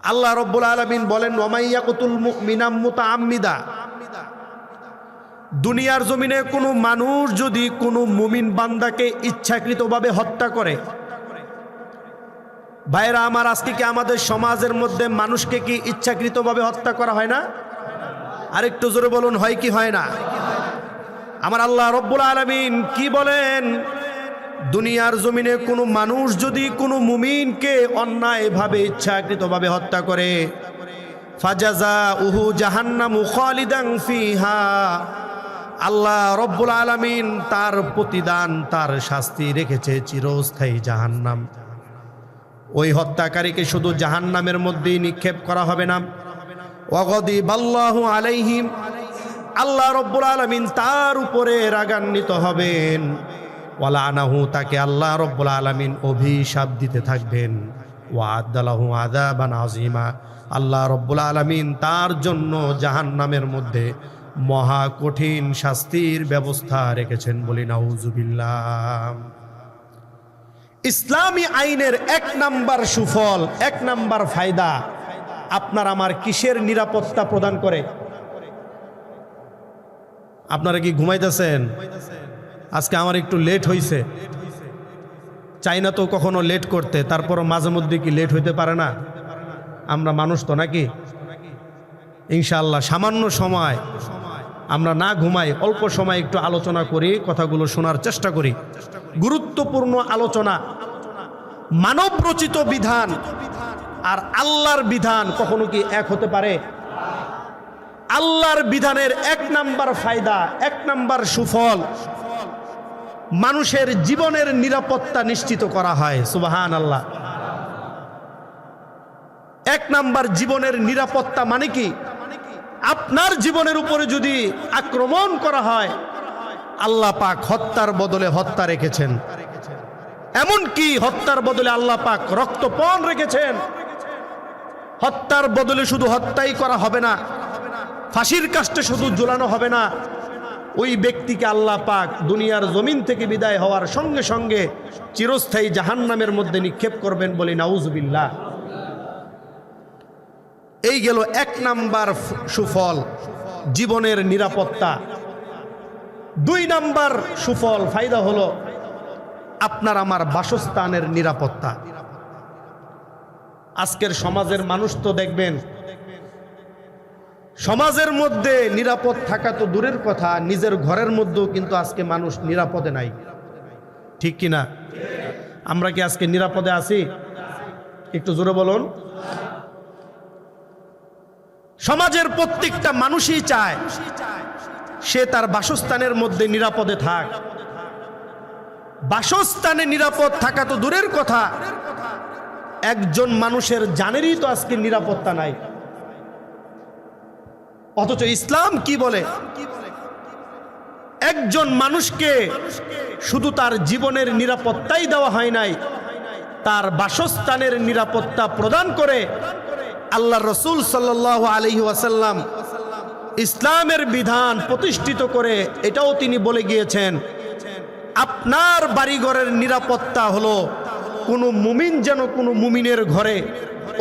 আল্লাহ রাব্বুল আলামিন বলেন ওয়ামাইয়াকুতুল মুমিনা মুতাআম্মিদা, দুনিয়ার জমিনে কোনো মানুষ যদি কোনো মুমিন বান্দাকে ইচ্ছাকৃতভাবে হত্যা করে, ভাইরা আমার, আজকে কি আমাদের সমাজের মধ্যে মানুষকে কি ইচ্ছাকৃতভাবে হত্যা করা হয় না? আরেকটু জোরে বলুন, হয় কি হয় না? আমার আল্লাহ রাব্বুল আলামিন কি বলেন? দুনিয়ার জমিনে কোনো মানুষ যদি কোনো মুমিনকে অন্যায়ভাবে ইচ্ছাকৃতভাবে হত্যা করে, ফাজাযাউহু জাহান্নামু খালিদান ফিহা, আল্লাহ রাব্বুল আলামিন তার প্রতিদান, তার শাস্তি রেখেছে চিরস্থায়ী জাহান্নাম। ওই হত্যাকারীকে শুধু জাহান্নামের মধ্যেই নিক্ষেপ করা হবে না, ওয়াগদিবাল্লাহু আলাইহিম, আল্লাহ রাব্বুল আলামিন তার উপরে রাগান্বিত হবেন, ওয়ালানাহু, তাকে আল্লাহ রাব্বুল আলামিন অভিশাপ দিতে থাকবেন, ওয়াআদালাহু আযাবান আযীমা, আল্লাহ রাব্বুল আলামিন তার জন্য জাহান্নামের মধ্যে মহা কঠিন শাস্তির ব্যবস্থা রেখেছেন। বলি নাউজুবিল্লাহ। ইসলামী আইনের এক নাম্বার সুফল, এক নাম্বার ফায়দা আপনার আমার কিসের নিরাপত্তা প্রদান করে? আপনারা কি ঘুমাইতেছেন? আজকে আমার একটু লেট হয়েছে, চাই না তো কখনো লেট করতে, তারপরও মাঝে মধ্যে কি লেট হইতে পারে না? আমরা মানুষ তো নাকি? ইনশাআল্লাহ সামান্য সময় আমরা না ঘুমাই, অল্প সময় একটু আলোচনা করি, কথাগুলো শোনার চেষ্টা করি। গুরুত্বপূর্ণ আলোচনা। মানব রচিত বিধান আর আল্লাহর বিধান কখনো কি এক হতে পারে? আল্লাহর বিধানের এক নাম্বার ফায়দা, এক নাম্বার সুফল, মানুষের জীবনের নিরাপত্তা নিশ্চিত করা হয়। সুবহানাল্লাহ। এক নাম্বার জীবনের নিরাপত্তা মানে কি? আপনার জীবনের উপরে যদি আক্রমণ করা হয়, আল্লাহ পাক হত্যার বদলে হত্যা রেখেছেন। এমনকি হত্যার বদলে আল্লাহ পাক রক্তপণ রেখেছেন। হত্যার বদলে শুধু হত্যাই করা হবে না, ফাঁসির কাস্টে শুধু ঝুলানো হবে না, ওই ব্যক্তিকে আল্লাহ পাক দুনিয়ার জমিন থেকে বিদায় হওয়ার সঙ্গে সঙ্গে চিরস্থায়ী জাহান্নামের মধ্যে নিক্ষেপ করবেন। বলি নাউজুবিল্লাহ। এই গেল এক নাম্বার সুফল, জীবনের নিরাপত্তা। দুই নাম্বার সুফল ফায়দা হলো আপনার আমার বাসস্থানের নিরাপত্তা। আজকের সমাজের মানুষ তো দেখবেন, সমাজের মধ্যে নিরাপদ থাকা তো দূরের কথা, নিজের ঘরের মধ্যেও কিন্তু আজকে মানুষ নিরাপদে নাই। ঠিক কিনা? আমরা কি আজকে নিরাপদে আছি? একটু জোরে বলুন। সমাজের প্রত্যেকটা মানুষই চায় সে তার বাসস্থানের মধ্যে নিরাপদে থাক। বাসস্থানে নিরাপদ থাকা তো দূরের কথা, একজন মানুষের জানেরই তো আজকে নিরাপত্তা নাই। অথচ ইসলাম কি বলে? একজন মানুষকে শুধু তার জীবনের নিরাপত্তাই দেওয়া হয় নাই, তার বাসস্থানের নিরাপত্তা প্রদান করে আল্লাহ রসুল সাল্লাল্লাহু আলাইহি ওয়াসাল্লাম ইসলামের বিধান প্রতিষ্ঠিত করে এটাও তিনি বলে গিয়েছেন, আপনার বাড়িঘরের নিরাপত্তা হলো কোনো মুমিন যেন কোনো মুমিনের ঘরে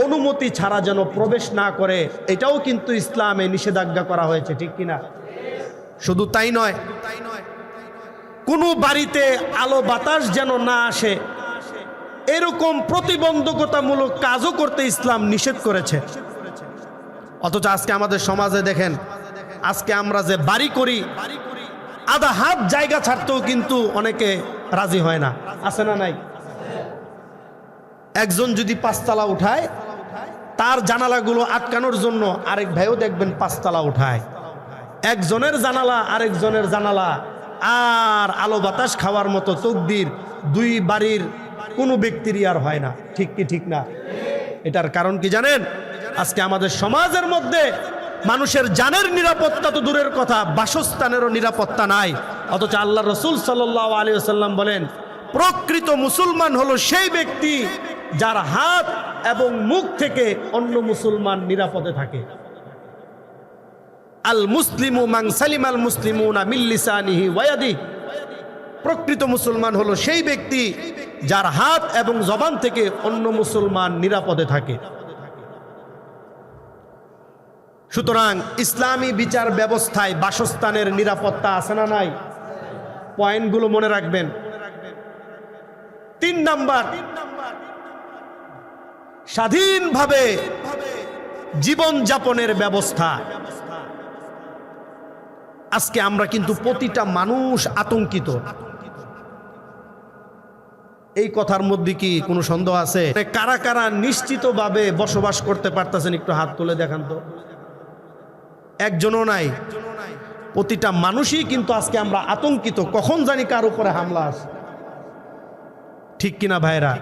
অনুমতি ছাড়া যেন প্রবেশ না করে। এটাও কিন্তু ইসলামে নিষেধাজ্ঞা করা হয়েছে। ঠিক কিনা? শুধু তাই নয়, কোনো বাড়িতে আলো বাতাস যেন না আসে, এরকম প্রতিবন্ধকতামূলক কাজও করতে ইসলাম নিষেধ করেছে। অথচ আজকে আমাদের সমাজে দেখেন, আজকে আমরা যে বাড়ি করি, আধা হাত জায়গা ছাড়তেও কিন্তু অনেকে রাজি হয় না। আছে না নাই? একজন যদি পাঁচতলা উঠায়, তার জানালাগুলো আটকানোর জন্য আরেক ভাইও দেখবেন পাঁচতলা উঠায়। একজনের জানালা আরেকজনের জানালা আর আলো বাতাস খাওয়ার মতো তকদির দুই বাড়ির কোনো ব্যক্তিরই আর হয় না। ঠিক কি ঠিক না? এটার কারণ কি জানেন? আজকে আমাদের সমাজের মধ্যে মানুষের জানের নিরাপত্তা তো দূরের কথা, বাসস্থানেরও নিরাপত্তা নাই। অথচ আল্লাহ রসুল সাল্লাল্লাহু আলাইহি ওয়াসাল্লাম বলেন, প্রকৃত মুসলমান হলো সেই ব্যক্তি যার হাত এবং মুখ থেকে অন্য মুসলমান নিরাপদে থাকে। আল মুসলিমু মান সালিমাল মুসলিমুনা মিন লিসানিহি ওয়া ইয়াদিহি, প্রকৃত মুসলমান হলো সেই ব্যক্তি যার হাত এবং জবান থেকে অন্য মুসলমান নিরাপদে থাকে। সুতরাং ইসলামী বিচার ব্যবস্থায় বাসস্থানের নিরাপত্তা আছে না নাই? পয়েন্টগুলো মনে রাখবেন। 3 নাম্বার, স্বাধীনভাবে জীবন যাপনের ব্যবস্থা। আজকে আমরা কিন্তু প্রতিটা মানুষ আতঙ্কিত। এই কথার মধ্যে কি কোনো সন্দেহ আছে? কারা কারা নিশ্চিতভাবে বসবাস করতে পারতেছেন একটু হাত তুলে দেখান তো। একজনও নাই। প্রতিটা মানুষই কিন্তু আজকে আমরা আতঙ্কিত, কখন জানি কার উপরে হামলা আসে। ঠিক কিনা ভাইরা?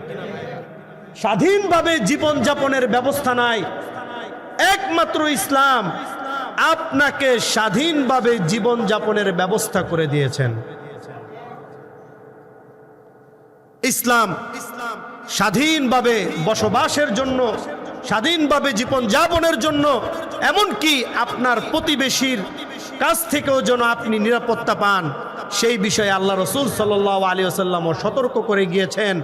স্বাধীনভাবে জীবন যাপনের ব্যবস্থা নাই। একমাত্র ইসলাম আপনাকে স্বাধীনভাবে জীবন যাপনের ব্যবস্থা করে দিয়েছেন। ইসলাম স্বাধীনভাবে বসবাসের জন্য, স্বাধীনভাবে জীবন যাপনের জন্য, এমনকি আপনার প্রতিবেশীর কাছ থেকেও যেন আপনি নিরাপত্তা পান, সেই বিষয়ে আল্লাহ রসুল সাল্লাল্লাহু আলাইহি ওয়াসাল্লামও সতর্ক করে গিয়েছেন।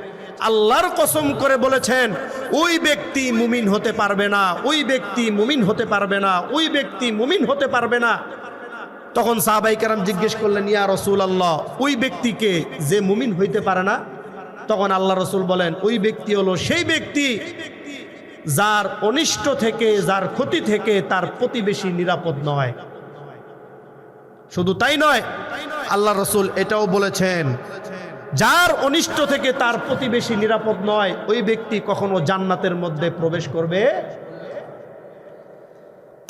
আল্লাহর কসম করে বলেছেন, ওই ব্যক্তি মুমিন হতে পারবে না, ওই ব্যক্তি মুমিন হতে পারবে না, ওই ব্যক্তি মুমিন হতে পারবে না। তখন সাহাবায়ে কেরাম জিজ্ঞেস করলেন, ইয়া রাসূলুল্লাহ, ওই ব্যক্তিকে যে মুমিন হইতে পারে না? তখন আল্লাহ রসুল বলেন, ওই ব্যক্তি হলো সেই ব্যক্তি যার অনিষ্ট থেকে, যার ক্ষতি থেকে তার প্রতিবেশী নিরাপদ নয়। শুধু তাই নয়, আল্লাহ রসুল এটাও বলেছেন, যার অনিষ্ট থেকে তার প্রতিবেশী নিরাপদ নয়, ওই ব্যক্তি কখনো জান্নাতের মধ্যে প্রবেশ করবে।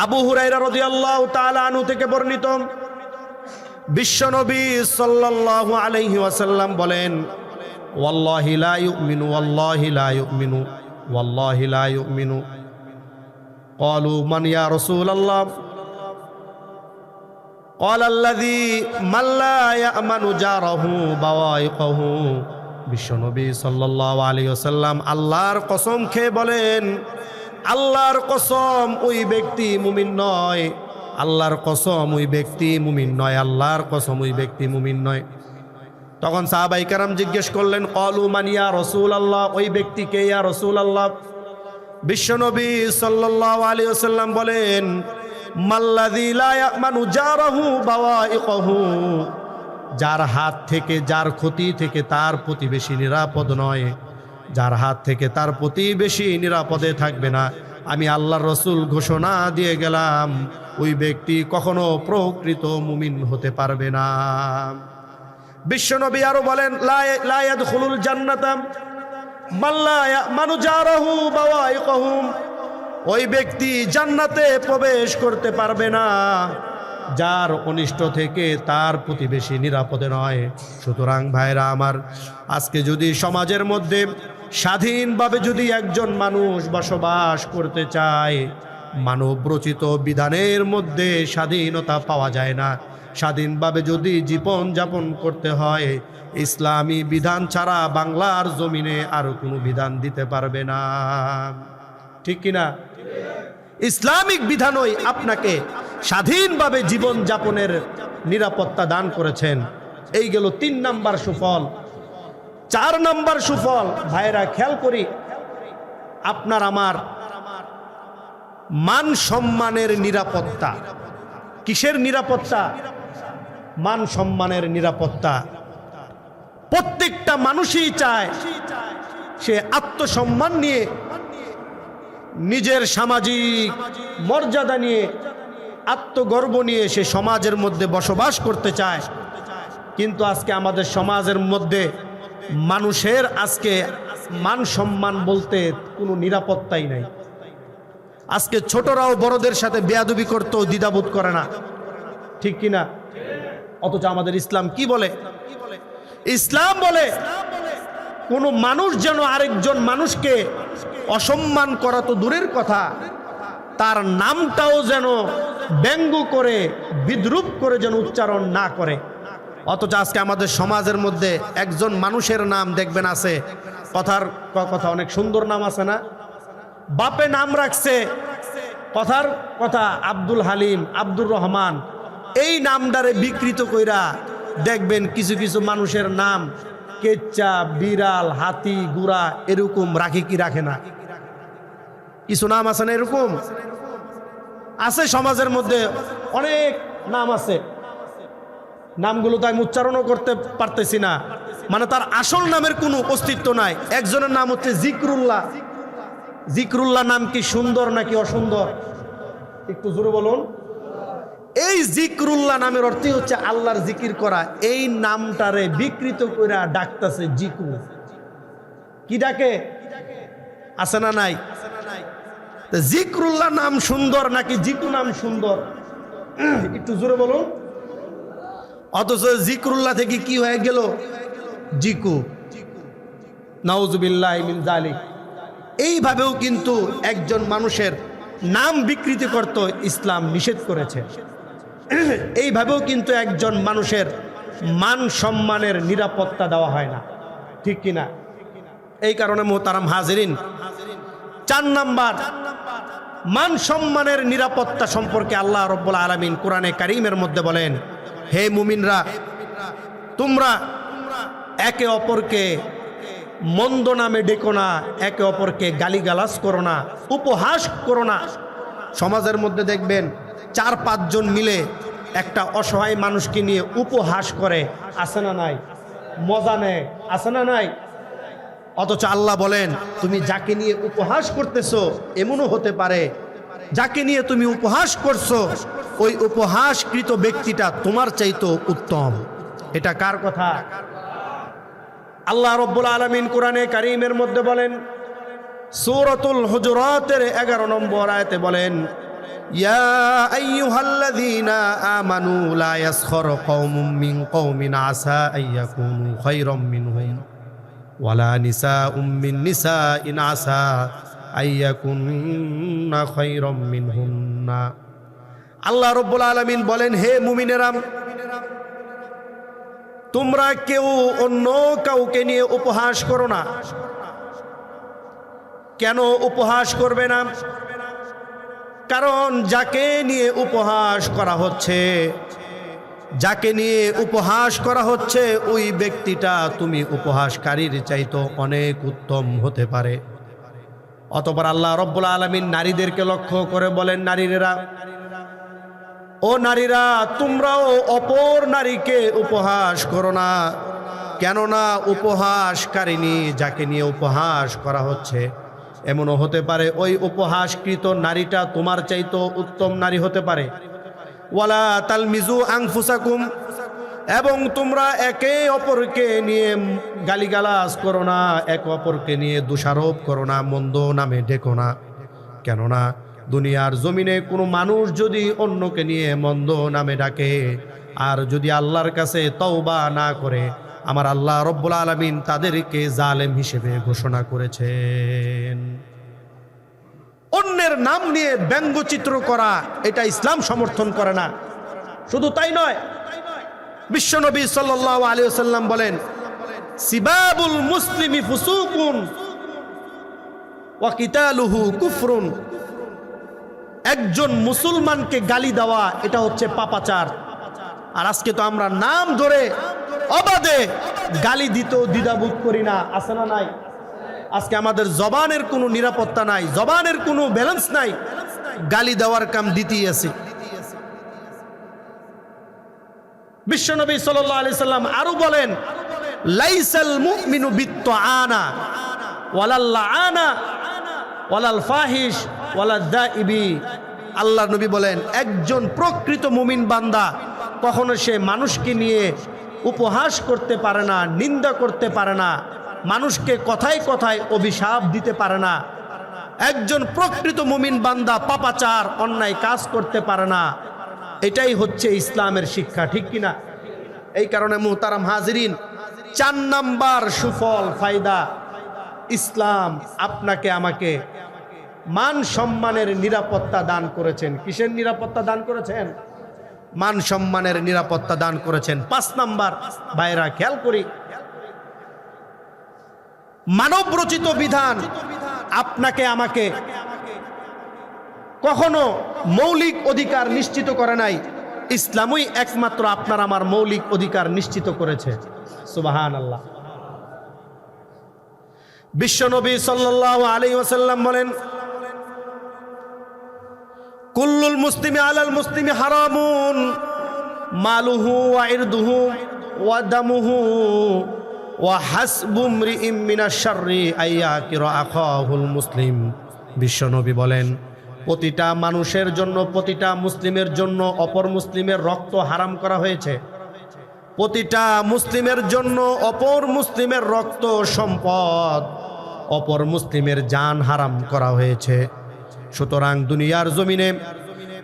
আবু হুরায়রা রাদিয়াল্লাহু তাআলা আনহু থেকে বর্ণিত, বিশ্বনবী সাল্লাল্লাহু আলাইহি ওয়াসাল্লাম বলেন, ওয়াল্লাহি লা ইউমিনু, ওয়াল্লাহি লা ইউমিনু, ওয়াল্লাহি লা ইউমিনু। ক্বালু মান ইয়া রাসূলুল্লাহ? ক্বালা আল্লাযী মান লা ইয়ামানু জারাহু বাওয়াইকাহু। বিশ্বনবী সাল্লাল্লাহু আলাইহি ওয়াসাল্লাম আল্লাহর কসম খেয়ে বলেন, আল্লাহর কসম ওই ব্যক্তি মুমিন নয়, আল্লাহর কসম ওই ব্যক্তি মুমিন নয়, আল্লাহর কসম ওই ব্যক্তি মুমিন নয়। তখন সাহাবায়ে কেরাম জিজ্ঞেস করলেন, ক্বালু মান ইয়া রাসূলুল্লাহ? ওই ব্যক্তি কে ইয়া রাসূলুল্লাহ? বিশ্বনবী সাল্লাল্লাহু আলাইহি ওয়াসাল্লাম বলেন, মাল্লাযী লা ইয়ামানু জারাহু বাওয়াইকাহু। যার হাত থেকে, যার ক্ষতি থেকে তার প্রতিবেশী নিরাপদ নয়, যার হাত থেকে তার প্রতিবেশী নিরাপদে থাকবে না, আমি আল্লাহর রাসূল ঘোষণা দিয়ে গেলাম, ওই ব্যক্তি কখনো প্রকৃত মুমিন হতে পারবে না। বিশ্বনবী আরো বলেন, লা ইয়াদখুলুল জান্নাতা মান লা ইয়ামানু জারাহু বাওয়াইকাহু। ওই ব্যক্তি জান্নাতে প্রবেশ করতে পারবে না যার অনিষ্ট থেকে তার প্রতিবেশী নিরাপদে নয়। সুতরাং ভাইরা আমার, আজকে যদি সমাজের মধ্যে স্বাধীনভাবে যদি একজন মানুষ বসবাস করতে চায়, মানব রচিত বিধানের মধ্যে স্বাধীনতা পাওয়া যায় না। স্বাধীনভাবে যদি জীবন যাপন করতে হয়, ইসলামী বিধান ছাড়া বাংলার জমিনে আর কোনো বিধান দিতে পারবে না। ঠিক কিনা? ইসলামিক বিধানই আপনাকে স্বাধীনভাবে জীবন যাপনের নিরাপত্তা দান করেছেন। এই গেল 3 নাম্বার সুফল। 4 নাম্বার সুফল, ভাইরা খেয়াল করি, আপনার আমার মান সম্মানের নিরাপত্তা। কিসের নিরাপত্তা? মান সম্মানের নিরাপত্তা। প্রত্যেকটা মানুষই চায় সে আত্মসম্মান নিয়ে, নিজের সামাজিক মর্যাদা নিয়ে, আত্মগর্ব নিয়ে সে সমাজের মধ্যে বসবাস করতে চায়। কিন্তু আজকে আমাদের সমাজের মধ্যে মানুষের আজকে মান সম্মান বলতে কোনো নিরাপত্তাই নাই। আজকে ছোটরাও বড়দের সাথে বেয়াদবি করতেও দ্বিধাবোধ করে না। ঠিক কিনা? অথচ আমাদের ইসলাম কি বলে? ইসলাম বলে কোনো মানুষ যেন আরেকজন মানুষকে অসম্মান করা তো দূরের কথা, তার নামটাও যেন ব্যঙ্গ করে, বিদ্রূপ করে যেন উচ্চারণ না করে। অথচ আজকে আমাদের সমাজের মধ্যে একজন মানুষের নাম দেখবেন আছে, কথার কথা অনেক সুন্দর নাম আছে না? বাপে নাম রাখছে, কথার কথা আব্দুল হালিম, আব্দুর রহমান, এই নামটারে বিকৃত কইরা দেখবেন কিছু কিছু মানুষের নাম কেচ্চা, বিড়াল, হাতি, গুড়া এরকম রাখে কি রাখে না? কিছু নাম আছে না এরকম? আছে সমাজের মধ্যে অনেক নাম আছে, নামগুলো তো আমি উচ্চারণও করতে পারতেছি না, মানে তার আসল নামের কোনো অস্তিত্ব নাই। একজনের নাম হচ্ছে জিকরুল্লাহ। জিকরুল্লাহ নাম কি সুন্দর নাকি অসুন্দর? একটু জোরে বলুন। এই জিকরুল্লাহ নামের অর্থ হচ্ছে আল্লাহর জিকির করা। এই নামটারে বিকৃত করে ডাকতেছে জিকু। কি ডাকে? আছে না নাই? জিকরুল্লাহ নাম সুন্দর নাকি জিকু নাম সুন্দর? একটু জোরে বলুন। অথচ জিকরুল্লাহ থেকে কি হয়ে গেল? জিকু। নাউজুবিল্লাহি মিন যালিক। এইভাবেও কিন্তু একজন মানুষের নাম বিকৃতি করতে ইসলাম নিষেধ করেছে। এইভাবেও কিন্তু একজন মানুষের মান সম্মানের নিরাপত্তা দেওয়া হয় না, ঠিক কিনা? এই কারণে মোহতারাম হাজিরিন, 4 নাম্বার মান সম্মানের নিরাপত্তা সম্পর্কে আল্লাহ রাব্বুল আলামিন কোরআনে কারীমের মধ্যে বলেন, হে মুমিনরা, তোমরা একে অপরকে মন্দ নামে ডেকো না, একে অপরকে গালিগালাজ করো না, উপহাস করো না। সমাজের মধ্যে দেখবেন 4-5 জন মিলে একটা অসহায় মানুষকে নিয়ে উপহাস করে, আছে না নাই? মজা নেয়, আছে না নাই? অথচ আল্লাহ বলেন, তুমি যাকে নিয়ে উপহাস করতেছো এমনও হতে পারে যাকে নিয়ে তুমি উপহাস করছো ওই উপহাসকৃত ব্যক্তিটা তোমার চাইতো উত্তম। এটা কার কথা? আল্লাহ রাব্বুল আলামিন কোরআনে কারীমের মধ্যে বলেন, সূরাতুল হুজুরাতের 11 নম্বর আয়াতে বলেন, ইয়া আইয়ুহাল্লাযীনা আমানু লা ইয়াসখার কওমুম মিন কওমিন আসা আইয়াকুনু খায়রাম মিনহুম ওয়ালা নিসাউম মিন নিসাইন আসা আইয়াকুন্না খায়রাম মিনহুন্না। আল্লাহ রাব্বুল আলামিন বলেন, হে মুমিনেরা, তোমরা কেউ অন্য কাউকে নিয়ে উপহাস করো না। কেন উপহাস করবে না? কারণ যাকে নিয়ে উপহাস করা হচ্ছে, যাকে নিয়ে উপহাস করা হচ্ছে ওই ব্যক্তিটা তুমি উপহাসকারীর চাইতো অনেক উত্তম হতে পারে। অতঃপর আল্লাহ রাব্বুল আলামিন নারীদেরকে লক্ষ্য করে বলেন, নারীরা, ও নারীরা, তোমরাও অপর নারীকে উপহাস করো না। কেননা উপহাসকারিনী যাকে নিয়ে উপহাস করা হচ্ছে এমনও হতে পারে ওই উপহাসকৃত নারীটা তোমার চাইতো উত্তম নারী হতে পারে। ওয়ালা তালমিজু আনফুসাকুম, এবং তোমরা একে অপরকে নিয়ে গালিগালাজ করো না, একে অপরকে নিয়ে দোষারোপ করো না, মন্দ নামে ডেকো না। কেননা দুনিয়ার জমিনে কোনো মানুষ যদি অন্যকে নিয়ে মন্দ নামে ডাকে আর যদি আল্লাহর কাছে তওবা না করে, আমার আল্লাহ রব্বুল আলামিন তাদেরকে জালেম হিসেবে ঘোষণা করেছেন। অন্যের নাম নিয়ে ব্যঙ্গচিত্র করা এটা ইসলাম সমর্থন করে না। শুধু তাই নয়, বিশ্বনবী সাল্লাল্লাহু আলাইহি ওয়াসাল্লাম বলেন, সিবাবুল মুসলিমি ফুসুকুন ওয়া কিতালুহু কুফরুন। একজন মুসলমানকে গালি দেওয়া এটা হচ্ছে পাপাচার। আর আজকে তো আমরা নাম ধরে অবাধে গালি দিতেও দ্বিধাবোধ করি না, আছে না নাই? আজকে আমাদের জবানের কোনো নিরাপত্তা নাই, জবানের কোনো ব্যালেন্স নাই, গালি দেওয়ার কাম দিতেই আছে। বিশ্বনবী সাল্লাল্লাহু আলাইহি সাল্লাম আরো বলেন, লাইসাল মুমিনু বিত্তাআনা ওয়ালাল লাআনা ওয়ালাল ফাহিশ ওয়ালাদ দাইবি। আল্লাহর নবী বলেন, একজন প্রকৃত মুমিন বান্দা কখনো সে মানুষকে নিয়ে উপহাস করতে পারে না, নিন্দা করতে পারে না, মানুষকে কথায় কথায় অভিশাপ দিতে পারে না। একজন প্রকৃত মুমিন বান্দা পাপাচার, অন্যায় কাজ করতে পারে না। এটাই হচ্ছে ইসলামের শিক্ষা, ঠিক কিনা? এই কারণে মুহতারাম হাজিরিন, 4 নাম্বার সুফল ফায়দা, ইসলাম আপনাকে আমাকে মান সম্মানের নিরাপত্তা দান করেছেন। কিসের নিরাপত্তা দান করেছেন? মান সম্মানের নিরাপত্তা দান করেছেন। 5 নাম্বার, ভাইরা খেয়াল করি, মানব রচিত বিধান আপনাকে আমাকে কখনো মৌলিক অধিকার নিশ্চিত করে নাই, ইসলামই একমাত্র আপনার আমার মৌলিক অধিকার নিশ্চিত করেছে। সুবহানাল্লাহ। বিশ্বনবী সাল্লাল্লাহু আলাইহি ওয়াসাল্লাম বলেন, কুল্লুল মুসলিমি আলাল মুসলিমি হারামুন মালুহু ওয়া ইরদুহু ওয়া দামুহু ওয়া হাসবু মরিইম মিনাশ শাররি আইয়াকিরা আখাহুল মুসলিম। বিশ্বনবী বলেন, প্রতিটা মানুষের জন্য, প্রতিটা মুসলিমের জন্য অপর মুসলিমের রক্ত হারাম করা হয়েছে। প্রতিটা মুসলিমের জন্য অপর মুসলিমের রক্ত সম্পদ, অপর মুসলিমের জান হারাম করা হয়েছে। সুতরাং দুনিয়ার জমিনে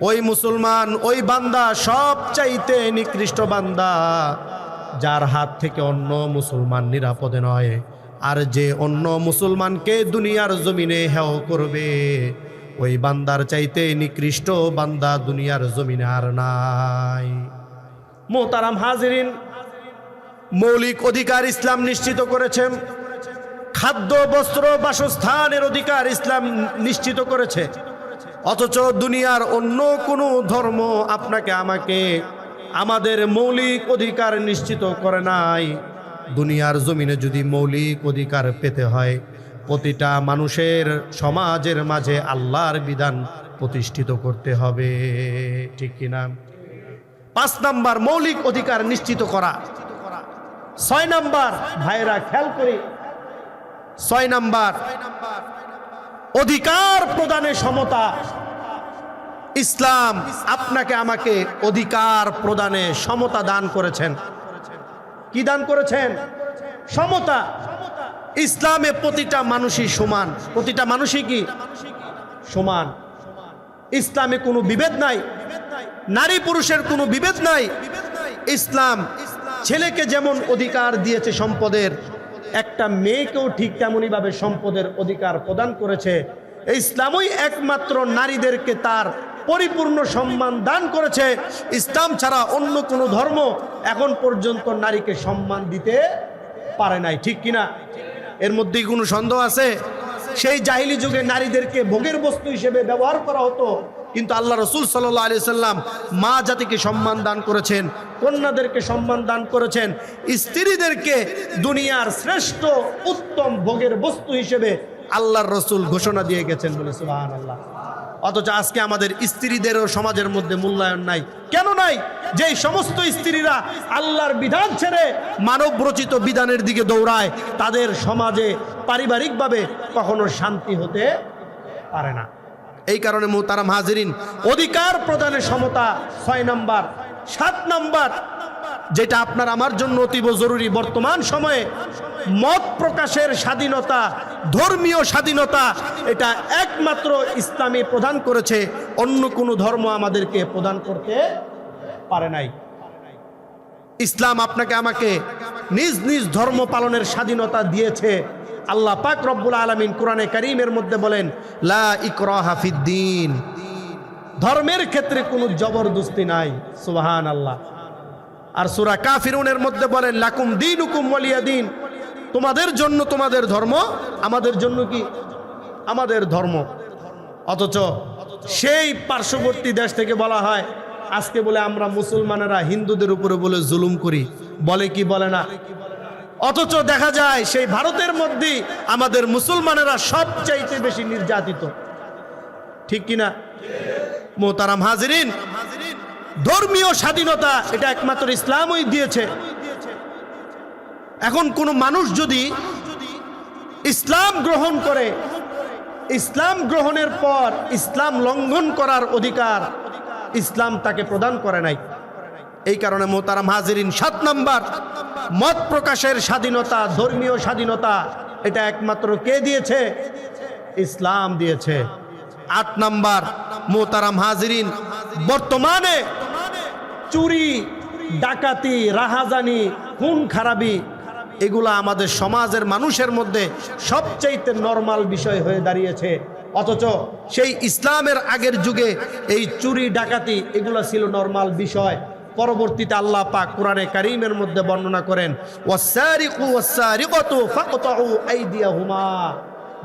ওই মুসলমান, ওই বান্দা সবচাইতে নিকৃষ্ট বান্দা যার হাত থেকে অন্য মুসলমান নিরাপদে নয়। আর যে অন্য মুসলমানকে দুনিয়ার জমিনে হেয় করবে, ওই বান্দার চাইতে নিকৃষ্ট বান্দা দুনিয়ার জমিনে আর নাই। মোহতারাম হাজিরিন, মৌলিক অধিকার ইসলাম নিশ্চিত করেছেন। খাদ্য, বস্ত্র, বাসস্থানের অধিকার ইসলাম নিশ্চিত করেছে। অথচ দুনিয়ার অন্য কোনো ধর্ম আপনাকে আমাকে আমাদের মৌলিক অধিকার নিশ্চিত করে নাই। দুনিয়ার জমিনে যদি মৌলিক অধিকার পেতে হয়, প্রতিটা মানুষের সমাজের মাঝে আল্লাহর বিধান প্রতিষ্ঠিত করতে হবে, ঠিক কিনা? 5 নাম্বার মৌলিক অধিকার নিশ্চিত করা। 6 নাম্বার, ভাইরা খেয়াল করি, 6 নাম্বার অধিকার প্রদানে সমতা। ইসলাম আপনাকে আমাকে অধিকার প্রদানে সমতা দান করেছেন। কি দান করেছেন? সমতা। ইসলামে প্রতিটা মানুষই সমান। প্রতিটা মানুষই কি সমান? ইসলামে কোনো বিভেদ নাই, নারী পুরুষের কোনো বিভেদ নাই। ইসলাম ছেলেকে যেমন অধিকার দিয়েছে সম্পদের, একটা মেয়েকেও ঠিক তেমনই ভাবে সম্পদের অধিকার প্রদান করেছে। ইসলামই একমাত্র নারীদেরকে তার পরিপূর্ণ সম্মান দান করেছে। ইসলাম ছাড়া অন্য কোনো ধর্ম এখন পর্যন্ত নারীকে সম্মান দিতে পারে নাই, ঠিক কিনা? এর মধ্যে কোনো সন্দেহ আছে? সেই জাহিলি যুগে নারীদেরকে ভোগের বস্তু হিসেবে ব্যবহার করা হতো, কিন্তু আল্লাহ রসুল সাল্লাল্লাহু আলাইহি সাল্লাম মা জাতিকে সম্মান দান করেছেন, কন্যাদেরকে সম্মান দান করেছেন, স্ত্রীদেরকে দুনিয়ার শ্রেষ্ঠ উত্তম ভোগের বস্তু হিসেবে আল্লাহর রসুল ঘোষণা দিয়ে গেছেন, বলে সুবহানাল্লাহ। অথচ আজকে আমাদের স্ত্রীদেরও সমাজের মধ্যে মূল্যায়ন নাই। কেন নাই? যে সমস্ত স্ত্রীরা আল্লাহর বিধান ছেড়ে মানব রচিত বিধানের দিকে দৌড়ায়, তাদের সমাজে পারিবারিকভাবে কখনো শান্তি হতে পারে না। এই কারণে মুহতারাম হাজিরিন, অধিকার প্রদানে সমতা 6 নাম্বার। 7 নাম্বার, যেটা আপনার আমার জন্য অতীব জরুরি বর্তমান সময়ে, মত প্রকাশের স্বাধীনতা, ধর্মীয় স্বাধীনতা, এটা একমাত্র ইসলামী প্রদান করেছে, অন্য কোনো ধর্ম আমাদেরকে প্রদান করতে পারে নাই। ইসলাম আপনাকে আমাকে নিজ নিজ ধর্ম পালনের স্বাধীনতা দিয়েছে। আল্লাহ পাক রব্বুল আলামিন কোরআনে কারীমের মধ্যে বলেন, লা ইকরাহা ফিদ্দীন, ধর্মের ক্ষেত্রে কোনো জবরদস্তি নাই। সুবহানাল্লাহ। আর সূরা কাফিরুনের মধ্যে বলেন, লাকুম দীনুকুম ওয়ালিয়া দীন, তোমাদের জন্য তোমাদের ধর্ম, আমাদের জন্য কি আমাদের ধর্ম। অথচ সেই পার্শ্ববর্তী দেশ থেকে বলা হয়, আজকে বলে আমরা মুসলমানেরা হিন্দুদের উপরে বলে জুলুম করি, বলে কি বলে না? অথচ দেখা যায় সেই ভারতের মধ্যে আমাদের মুসলমানেরা সবচাইতে বেশি নির্যাতিত, ঠিক কিনা? মুহতারাম হাজিরিন, ধর্মীয় স্বাধীনতা এটা একমাত্র ইসলামই দিয়েছে। এখন কোনো মানুষ যদি ইসলাম গ্রহণ করে, ইসলাম গ্রহণের পর ইসলাম লঙ্ঘন করার অধিকার ইসলাম তাকে প্রদান করে নাই। এই কারণে মুহতারাম হাজিরিন, 7 নাম্বার মত প্রকাশের স্বাধীনতা, ধর্মীয় স্বাধীনতা, এটা একমাত্র কে দিয়েছে? ইসলাম দিয়েছে। 8 নাম্বার মুহতারাম হাজিরিন, বর্তমানে চুরি, ডাকাতি, রাহাজানি, খুন খারাপি, এগুলা আমাদের সমাজের মানুষের মধ্যে সবচাইতে নরমাল বিষয় হয়ে দাঁড়িয়েছে। অথচ সেই ইসলামের আগের যুগে এই চুরি ডাকাতি এগুলা ছিল নরমাল বিষয়। পরবর্তীতে আল্লাহ পাক কোরআনে কারীমের মধ্যে বর্ণনা করেন, ওয়াসারিকু ওয়াসারিকাতু ফাকতাউ আইদিয়াহুমা,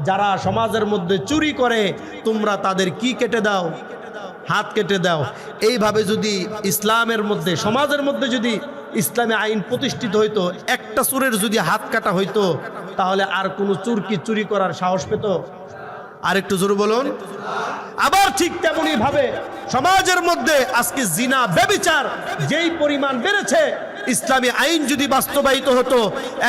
যারা সমাজের মধ্যে চুরি করে তোমরা তাদের কি কেটে দাও? হাত কেটে দাও। এইভাবে যদি ইসলামের মধ্যে, সমাজের মধ্যে যদি ইসলামী আইন প্রতিষ্ঠিত হইতো, একটা চোরের যদি হাত কাটা হইতো, তাহলে আর কোনো চোর কি চুরি করার সাহস পেত? আর একটু জোরে বলুন। আবার ঠিক তেমনি ভাবে সমাজের মধ্যে আজকে জিনা ব্যভিচার যেই পরিমাণ বেড়েছে, ইসলামী আইন যদি বাস্তবায়িত হতো,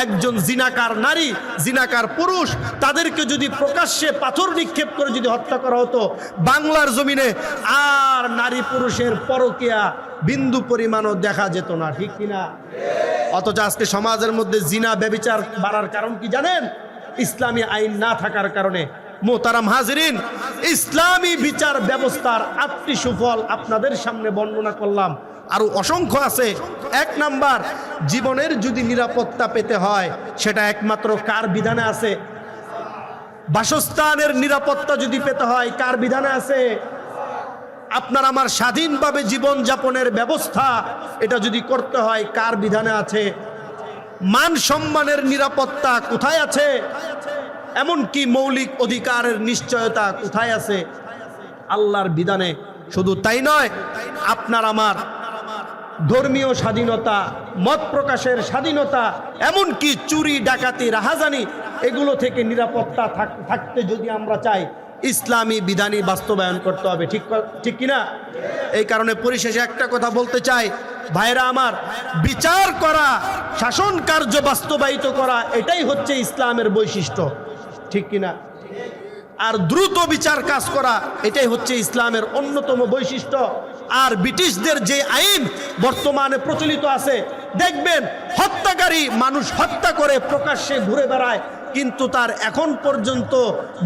একজন জিনাকার নারী, জিনাকার পুরুষ, তাদেরকে যদি প্রকাশ্যে পাথর নিক্ষেপ করে যদি হত্যা করা হতো, বাংলার জমিনে আর নারী পুরুষের পরকীয়া বিন্দু পরিমাণও দেখা যেত না, ঠিক কিনা? অথচ আজকে সমাজের মধ্যে জিনা ব্যভিচার বাড়ার কারণ কি জানেন? ইসলামী আইন না থাকার কারণে। মোহতারাম হাজিরিন, ইসলামী বিচার ব্যবস্থার 8টি সুফল আপনাদের সামনে বর্ণনা করলাম, আরো অসংখ্য আছে। 1 নাম্বার, জীবনের যদি নিরাপত্তা পেতে হয় সেটা একমাত্র কার বিধানে আছে? বাসস্থানের নিরাপত্তা যদি পেতে হয় কার বিধানে আছে? আপনার আমার স্বাধীনভাবে জীবন যাপনের ব্যবস্থা এটা যদি করতে হয় কার বিধানে আছে? মান সম্মানের নিরাপত্তা কোথায় আছে? এমনকি মৌলিক অধিকারের নিশ্চয়তা কোথায় আছে? আল্লাহর বিধানে। শুধু তাই নয়, আপনার আমার ধর্মীয় স্বাধীনতা, মত প্রকাশের স্বাধীনতা, এমনকি চুরি ডাকাতি রাহাজানি এগুলো থেকে নিরাপত্তা থাকতে যদি আমরা চাই, ইসলামী বিধানই বাস্তবায়ন করতে হবে, ঠিক কিনা? এই কারণে পরিশেষে একটা কথা বলতে চাই, ভাইরা আমার, বিচার করা, শাসন কার্য বাস্তবায়িত করা, এটাই হচ্ছে ইসলামের বৈশিষ্ট্য, ঠিক কিনা? আর দ্রুত বিচার কাজ করা এটাই হচ্ছে ইসলামের অন্যতম বৈশিষ্ট্য। আর ব্রিটিশদের যে আইন বর্তমানে প্রচলিত আছে, দেখবেন হত্যাকারী মানুষ হত্যা করে প্রকাশ্যে ঘুরে বেড়ায়, কিন্তু তার এখন পর্যন্ত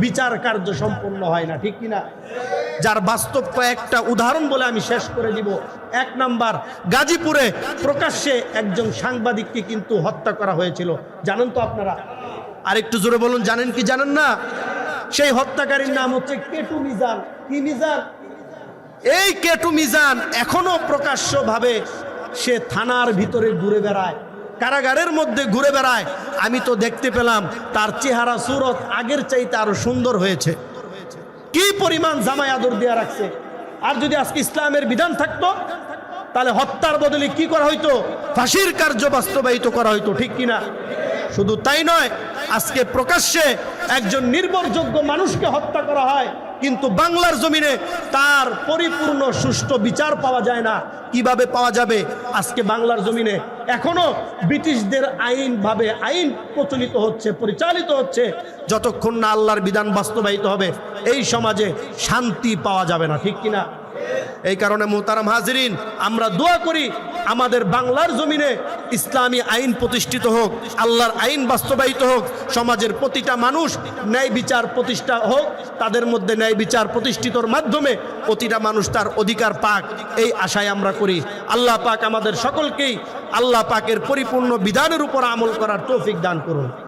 বিচার কার্য সম্পন্ন হয় না, ঠিক কিনা? যার বাস্তব কয়েকটা উদাহরণ বলে আমি শেষ করে দিব। 1 নাম্বার, গাজীপুরে প্রকাশ্যে একজন সাংবাদিককে কিন্তু হত্যা করা হয়েছিল, জানেন তো আপনারা? আর একটু জোরে বলুন, জানেন কি জানেন না? সেই হত্যাকারীর নাম হচ্ছে কেটু মিজান। কি মিজান? এই কেটু মিজান এখনো প্রকাশ্যভাবে সে থানার ভিতরে ঘুরে বেড়ায়, কারাগারের মধ্যে ঘুরে বেড়ায়। আমি তো দেখতে পেলাম তার চেহারা সুরত আগের চাইতে আরো সুন্দর হয়েছে। কি পরিমাণ জামাই আদর দেয়া রাখছে! আর যদি আজকে ইসলামের বিধান থাকতো তাহলে হত্যার বদলে কি করা হইতো? ফাঁসির কার্য বাস্তবায়িত করা হইতো, ঠিক কিনা? শুধু তাই নয়, আজকে প্রকাশ্যে একজন নির্ভরযোগ্য মানুষকে হত্যা করা হয়, কিন্তু বাংলার জমিনে তার পরিপূর্ণ সুষ্ঠু বিচার পাওয়া যায় না। কিভাবে পাওয়া যাবে? আজকে বাংলার জমিনে এখনো ব্রিটিশদের আইন প্রচলিত হচ্ছে, পরিচালিত হচ্ছে। যতক্ষণ না আল্লাহর বিধান বাস্তবায়িত হবে এই সমাজে শান্তি পাওয়া যাবে না, ঠিক কিনা? এই কারণে মোহতারাম হাজিরিন, আমরা দোয়া করি আমাদের বাংলার জমিনে ইসলামী আইন প্রতিষ্ঠিত হোক, আল্লাহর আইন বাস্তবায়িত হোক, সমাজের প্রতিটা মানুষ ন্যায় বিচার প্রতিষ্ঠা হোক, তাদের মধ্যে ন্যায় বিচার প্রতিষ্ঠিতর মাধ্যমে প্রতিটা মানুষ তার অধিকার পাক, এই আশায় আমরা করি। আল্লাহ পাক আমাদের সকলকেই আল্লাহ পাকের পরিপূর্ণ বিধানের উপর আমল করার তৌফিক দান করুন।